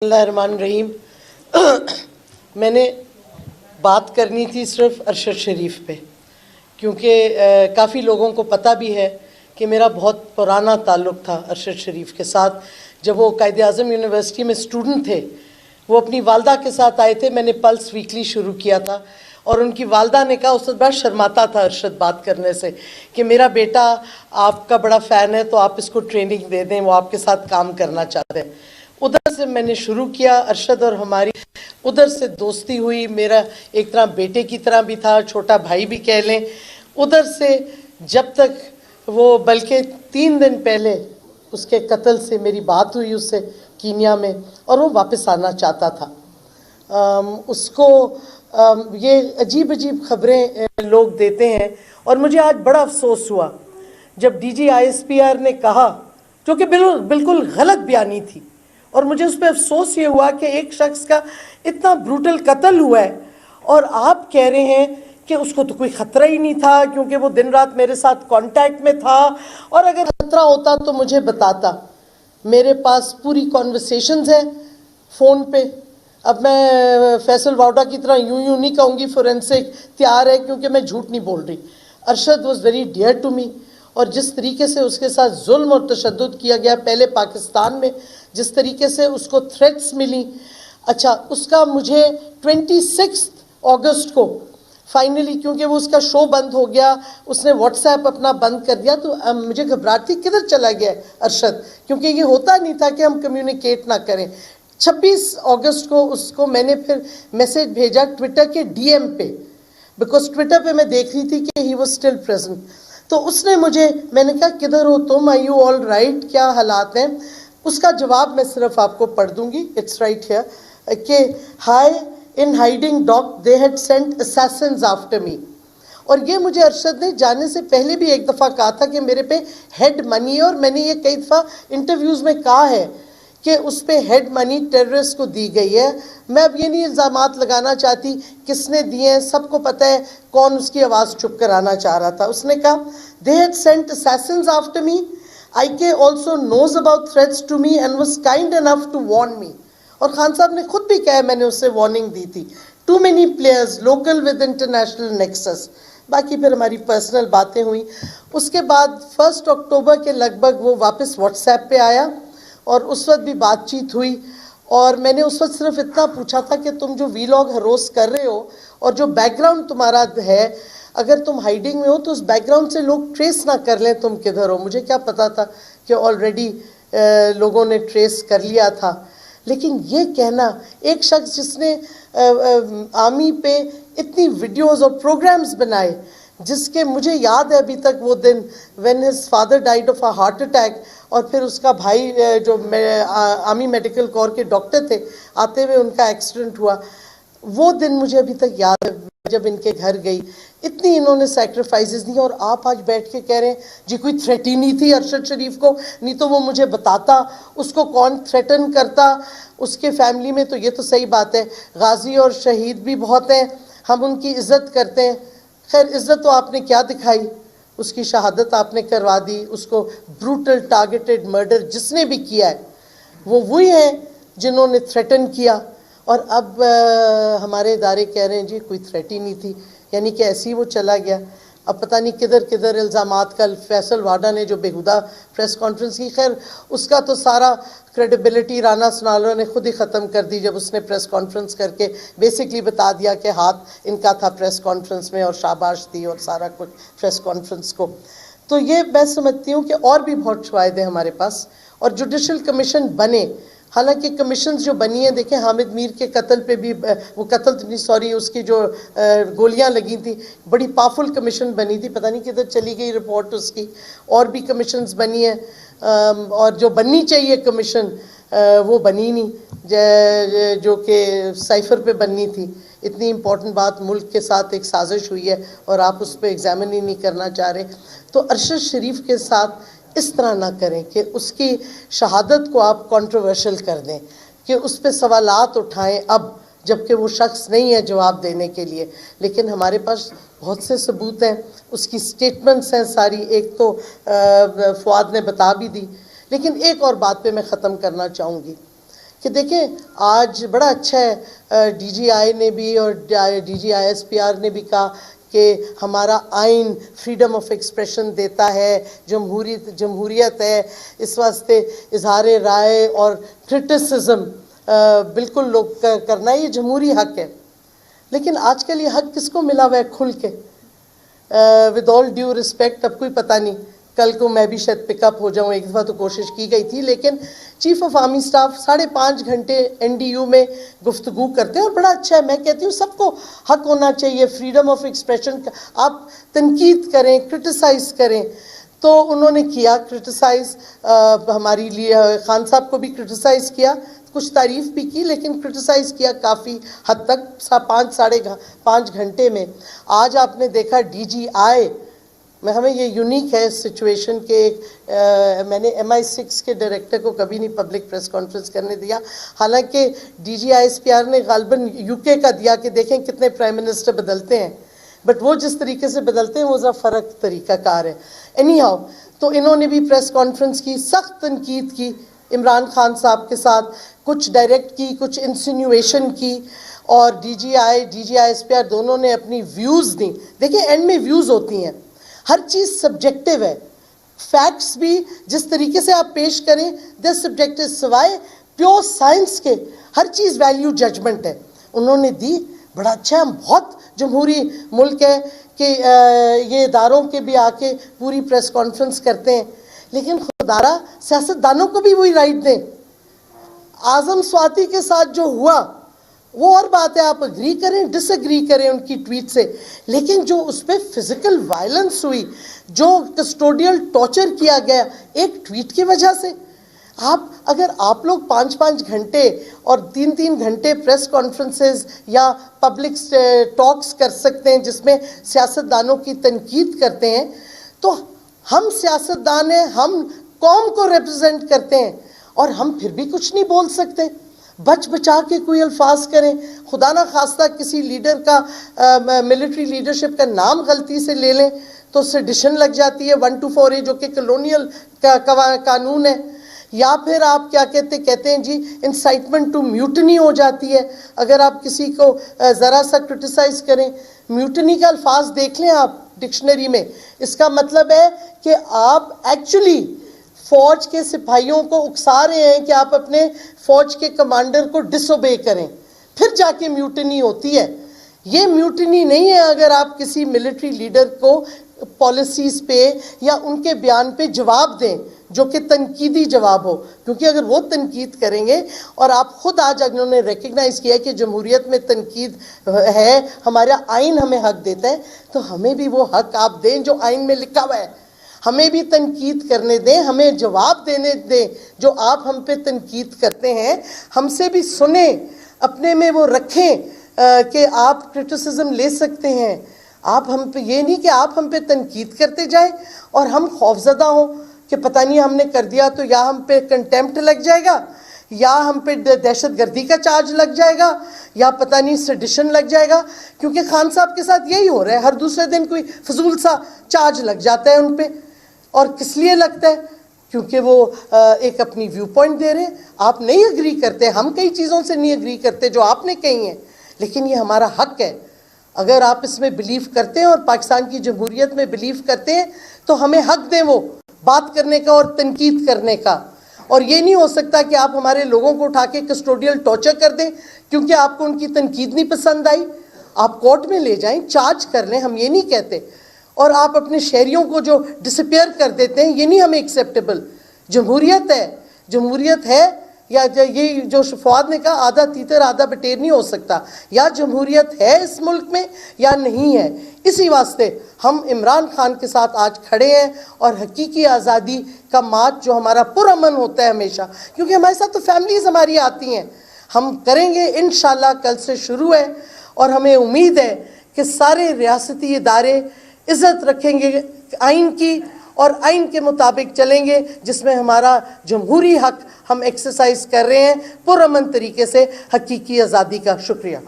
اللہ الرحمن الرحیم. میں نے بات کرنی تھی صرف ارشد شریف پہ، کیونکہ کافی لوگوں کو پتہ بھی ہے کہ میرا بہت پرانا تعلق تھا ارشد شریف کے ساتھ. جب وہ قائد اعظم یونیورسٹی میں اسٹوڈنٹ تھے، وہ اپنی والدہ کے ساتھ آئے تھے. میں نے پلس ویکلی شروع کیا تھا اور ان کی والدہ نے کہا، اس وقت بڑا شرماتا تھا ارشد بات کرنے سے، کہ میرا بیٹا آپ کا بڑا فین ہے تو آپ اس کو ٹریننگ دے دیں، وہ آپ کے ساتھ کام کرنا چاہتے ہیں. ادھر سے میں نے شروع کیا. ارشد اور ہماری ادھر سے دوستی ہوئی. میرا ایک طرح بیٹے کی طرح بھی تھا، چھوٹا بھائی بھی کہہ لیں. ادھر سے جب تک وہ، بلکہ 3 دن پہلے اس کے قتل سے میری بات ہوئی اس سے کینیا میں، اور وہ واپس آنا چاہتا تھا. اس کو یہ عجیب خبریں لوگ دیتے ہیں، اور مجھے آج بڑا افسوس ہوا جب ڈی جی ISPR نے کہا، جو کہ بالکل غلط بیانی تھی، اور مجھے اس پہ افسوس یہ ہوا کہ ایک شخص کا اتنا بروٹل قتل ہوا ہے اور آپ کہہ رہے ہیں کہ اس کو تو کوئی خطرہ ہی نہیں تھا، کیونکہ وہ دن رات میرے ساتھ کانٹیکٹ میں تھا، اور اگر خطرہ ہوتا تو مجھے بتاتا. میرے پاس پوری کانورسیشنز ہیں فون پہ. اب میں فیصل واؤڈا کی طرح یوں نہیں کہوں گی فورینسک تیار ہے، کیونکہ میں جھوٹ نہیں بول رہی. Arshad was very dear to me, اور جس طریقے سے اس کے ساتھ ظلم اور تشدد کیا گیا پہلے پاکستان میں، جس طریقے سے اس کو تھریٹس ملی. اچھا، اس کا مجھے 26 اگست کو فائنلی، کیونکہ وہ اس کا شو بند ہو گیا، اس نے واٹس ایپ اپنا بند کر دیا، تو مجھے گھبراہٹ تھی کدھر چلا گیا ارشد، کیونکہ یہ ہوتا نہیں تھا کہ ہم کمیونیکیٹ نہ کریں. 26 اگست کو اس کو میں نے پھر میسیج بھیجا ٹویٹر کے DM پہ، بیکاز ٹویٹر پہ میں دیکھ رہی تھی کہ ہی واز اسٹل پریزنٹ. تو اس نے مجھے، میں نے کہا کدھر ہو تم، آر یو آل رائٹ، کیا حالات ہیں؟ اس کا جواب میں صرف آپ کو پڑھ دوں گی. اٹس رائٹ ہیئر کہ high in hiding dog they had sent assassins after me. اور یہ مجھے ارشد نے جانے سے پہلے بھی ایک دفعہ کہا تھا کہ میرے پہ ہیڈ منی ہے، اور میں نے یہ کئی دفعہ انٹرویوز میں کہا ہے کہ اس پہ ہیڈ منی ٹیررسٹ کو دی گئی ہے. میں اب یہ نہیں الزامات لگانا چاہتی کس نے دیے ہیں، سب کو پتہ ہے کون اس کی آواز چپ کرانا چاہ رہا تھا. اس نے کہا they had sent assassins after me. IK also knows about threats to me and was kind enough to warn me. اور خان صاحب نے خود بھی کہا میں نے اسے وارننگ دی تھی. Too many players local with international nexus. باقی پھر ہماری پرسنل باتیں ہوئیں. اس کے بعد 1 اکتوبر کے لگ بھگ وہ واپس واٹس ایپ پہ آیا، اور اس وقت بھی بات چیت ہوئی. اور میں نے اس وقت صرف اتنا پوچھا تھا کہ تم جو ویلاگ ہروس کر رہے ہو اور جو بیک گراؤنڈ تمہارا ہے، اگر تم ہائیڈنگ میں ہو تو اس بیک گراؤنڈ سے لوگ ٹریس نہ کر لیں تم کدھر ہو. مجھے کیا پتا تھا کہ آلریڈی لوگوں نے ٹریس کر لیا تھا. لیکن یہ کہنا، ایک شخص جس نے آرمی پہ اتنی ویڈیوز اور پروگرامز بنائے، جس کے مجھے یاد ہے ابھی تک وہ دن when his father died of a heart attack، اور پھر اس کا بھائی جو آرمی میڈیکل کور کے ڈاکٹر تھے، آتے ہوئے ان کا ایکسیڈنٹ ہوا. وہ دن مجھے ابھی تک یاد ہے جب ان کے گھر گئی. اتنی انہوں نے سیکریفائسز دی، اور آپ آج بیٹھ کے کہہ رہے ہیں جی کوئی تھریٹ ہی نہیں تھی ارشد شریف کو، نہیں تو وہ مجھے بتاتا. اس کو کون تھریٹن کرتا؟ اس کے فیملی میں. تو یہ تو صحیح بات ہے، غازی اور شہید بھی بہت ہیں، ہم ان کی عزت کرتے ہیں. خیر، عزت تو آپ نے کیا دکھائی، اس کی شہادت آپ نے کروا دی. اس کو بروٹل ٹارگیٹڈ مرڈر جس نے بھی کیا ہے، وہ وہی ہیں جنہوں نے تھریٹن کیا. اور اب ہمارے ادارے کہہ رہے ہیں جی کوئی تھریٹ ہی نہیں تھی، یعنی کہ ایسے ہی وہ چلا گیا. اب پتہ نہیں کدھر الزامات. کل فیصل واڈا نے جو بیہودہ پریس کانفرنس کی، خیر اس کا تو سارا کریڈیبلٹی رانا سنالو نے خود ہی ختم کر دی جب اس نے پریس کانفرنس کر کے بیسکلی بتا دیا کہ ہاتھ ان کا تھا پریس کانفرنس میں، اور شاباش دی اور سارا کچھ پریس کانفرنس کو. تو یہ میں سمجھتی ہوں کہ اور بھی بہت شواہد ہیں ہمارے پاس، اور جوڈیشل کمیشن بنے. حالانکہ کمیشنز جو بنی ہیں، دیکھیں حامد میر کے قتل پہ بھی، وہ قتل نہیں سوری، اس کی جو گولیاں لگی تھیں، بڑی پاورفل کمیشن بنی تھی، پتہ نہیں کدھر چلی گئی رپورٹ اس کی. اور بھی کمیشنز بنی ہیں، اور جو بننی چاہیے کمیشن وہ بنی نہیں، جو کہ سائفر پہ بننی تھی. اتنی امپورٹنٹ بات، ملک کے ساتھ ایک سازش ہوئی ہے اور آپ اس پہ ایگزامن ہی نہیں کرنا چاہ رہے. تو ارشد شریف کے ساتھ اس طرح نہ کریں کہ اس کی شہادت کو آپ کنٹروورشل کر دیں، کہ اس پہ سوالات اٹھائیں اب جبکہ وہ شخص نہیں ہے جواب دینے کے لیے. لیکن ہمارے پاس بہت سے ثبوت ہیں، اس کی سٹیٹمنٹس ہیں ساری. ایک تو فؤاد نے بتا بھی دی. لیکن ایک اور بات پہ میں ختم کرنا چاہوں گی کہ دیکھیں آج بڑا اچھا ہے ڈی جی آئی نے بھی اور D G I S P R نے بھی کہا کہ ہمارا آئین فریڈم آف ایکسپریشن دیتا ہے، جمہوریت ہے، اس واسطے اظہار رائے اور کرٹیسزم بالکل لوگ کرنا یہ جمہوری حق ہے. لیکن آج کل یہ حق کس کو ملا ہوا ہے کھل کے؟ ود آل ڈیو رسپیکٹ، اب کوئی پتہ نہیں کل کو میں بھی شاید پک اپ ہو جاؤں، ایک دفعہ تو کوشش کی گئی تھی، لیکن چیف آف آرمی سٹاف 5.5 گھنٹے NDU میں گفتگو کرتے ہیں اور بڑا اچھا ہے. میں کہتی ہوں سب کو حق ہونا چاہیے فریڈم آف ایکسپریشن کا، آپ تنقید کریں، کرٹیسائز کریں. تو انہوں نے کیا کرٹیسائز، ہماری لیے خان صاحب کو بھی کرٹیسائز کیا، کچھ تعریف بھی کی، لیکن کرٹیسائز کیا کافی حد تک 5.5 گھنٹے میں. آج آپ نے دیکھا ڈی جی آئی میں، ہمیں یہ یونیک ہے سچویشن کہ میں نے MI6 کے ڈائریکٹر کو کبھی نہیں پبلک پریس کانفرنس کرنے دیا، حالانکہ D G I S P R نے غالباً UK کا دیا کہ دیکھیں کتنے پرائم منسٹر بدلتے ہیں، بٹ وہ جس طریقے سے بدلتے ہیں وہ ذرا فرق طریقہ کار ہے. اینی ہاؤ، تو انہوں نے بھی پریس کانفرنس کی، سخت تنقید کی عمران خان صاحب کے ساتھ، کچھ ڈائریکٹ کی، کچھ انسینویشن کی، اور D G I S P R دونوں نے اپنی ویوز دیں. دیکھیں اینڈ میں ویوز ہوتی ہیں، ہر چیز سبجیکٹیو ہے، فیکٹس بھی جس طریقے سے آپ پیش کریں دے سبجیکٹیو، سوائے پیور سائنس کے ہر چیز ویلیو ججمنٹ ہے. انہوں نے دی، بڑا اچھا ہے، بہت جمہوری ملک ہے کہ یہ اداروں کے بھی آ کے پوری پریس کانفرنس کرتے ہیں، لیکن خدارا سیاستدانوں کو بھی وہی رائٹ دیں. اعظم سواتی کے ساتھ جو ہوا وہ اور بات ہے، آپ اگری کریں ڈس اگری کریں ان کی ٹویٹ سے، لیکن جو اس پہ فزیکل وائلنس ہوئی، جو کسٹوڈیل ٹارچر کیا گیا ایک ٹویٹ کی وجہ سے، اگر آپ لوگ 5 گھنٹے اور 3 گھنٹے پریس کانفرنسز یا پبلک ٹاکس کر سکتے ہیں جس میں سیاستدانوں کی تنقید کرتے ہیں، تو ہم سیاستدان ہیں، ہم قوم کو ریپرزینٹ کرتے ہیں اور ہم پھر بھی کچھ نہیں بول سکتے. بچ بچا کے کوئی الفاظ کریں، خدا نہ خواستہ کسی لیڈر کا ملٹری لیڈرشپ کا نام غلطی سے لے لیں تو سیڈیشن لگ جاتی ہے 1248 جو کہ کلونیل قانون ہے. یا پھر آپ کیا کہتے ہیں جی انسائٹمنٹ ٹو میوٹنی ہو جاتی ہے اگر آپ کسی کو ذرا سا کرٹیسائز کریں. میوٹنی کا الفاظ دیکھ لیں آپ ڈکشنری میں، اس کا مطلب ہے کہ آپ ایکچولی فوج کے سپاہیوں کو اکسا رہے ہیں کہ آپ اپنے فوج کے کمانڈر کو ڈس اوبے کریں، پھر جا کے میوٹنی ہوتی ہے. یہ میوٹنی نہیں ہے اگر آپ کسی ملٹری لیڈر کو پالیسیز پہ یا ان کے بیان پہ جواب دیں جو کہ تنقیدی جواب ہو، کیونکہ اگر وہ تنقید کریں گے اور آپ خود آج انہوں نے ریکگنائز کیا کہ جمہوریت میں تنقید ہے، ہمارا آئین ہمیں حق دیتا ہے، تو ہمیں بھی وہ حق آپ دیں جو آئین میں لکھا ہوا ہے. ہمیں بھی تنقید کرنے دیں، ہمیں جواب دینے دیں جو آپ ہم پہ تنقید کرتے ہیں، ہم سے بھی سنیں، اپنے میں وہ رکھیں کہ آپ کرٹیسزم لے سکتے ہیں. آپ ہم پہ یہ نہیں کہ آپ ہم پہ تنقید کرتے جائیں اور ہم خوفزدہ ہوں کہ پتہ نہیں ہم نے کر دیا تو یا ہم پہ کنٹیمپٹ لگ جائے گا، یا ہم پہ دہشت گردی کا چارج لگ جائے گا، یا پتہ نہیں سیڈیشن لگ جائے گا. کیونکہ خان صاحب کے ساتھ یہی ہو رہا ہے، ہر دوسرے دن کوئی فضول سا چارج لگ جاتا ہے ان پہ. اور کس لیے لگتا ہے؟ کیونکہ وہ ایک اپنی ویو پوائنٹ دے رہے ہیں. آپ نہیں اگری کرتے، ہم کئی چیزوں سے نہیں اگری کرتے جو آپ نے کہی ہیں، لیکن یہ ہمارا حق ہے. اگر آپ اس میں بلیو کرتے ہیں اور پاکستان کی جمہوریت میں بلیو کرتے ہیں تو ہمیں حق دیں وہ بات کرنے کا اور تنقید کرنے کا. اور یہ نہیں ہو سکتا کہ آپ ہمارے لوگوں کو اٹھا کے کسٹوڈیل ٹارچر کر دیں کیونکہ آپ کو ان کی تنقید نہیں پسند آئی. آپ کورٹ میں لے جائیں، چارج کر لیں، ہم یہ نہیں کہتے. اور آپ اپنے شہریوں کو جو ڈسپیئر کر دیتے ہیں، یہ نہیں ہمیں ایکسیپٹیبل. جمہوریت ہے یا یہ جو فواد نے کہا آدھا تیتر آدھا بٹیر نہیں ہو سکتا، یا جمہوریت ہے اس ملک میں یا نہیں ہے. اسی واسطے ہم عمران خان کے ساتھ آج کھڑے ہیں اور حقیقی آزادی کا مارچ جو ہمارا پرامن ہوتا ہے ہمیشہ، کیونکہ ہمارے ساتھ تو فیملیز ہماری آتی ہیں، ہم کریں گے انشاءاللہ. کل سے شروع ہے اور ہمیں امید ہے کہ سارے ریاستی ادارے عزت رکھیں گے آئین کی اور آئین کے مطابق چلیں گے، جس میں ہمارا جمہوری حق ہم ایکسرسائز کر رہے ہیں پرامن طریقے سے، حقیقی آزادی کا. شکریہ.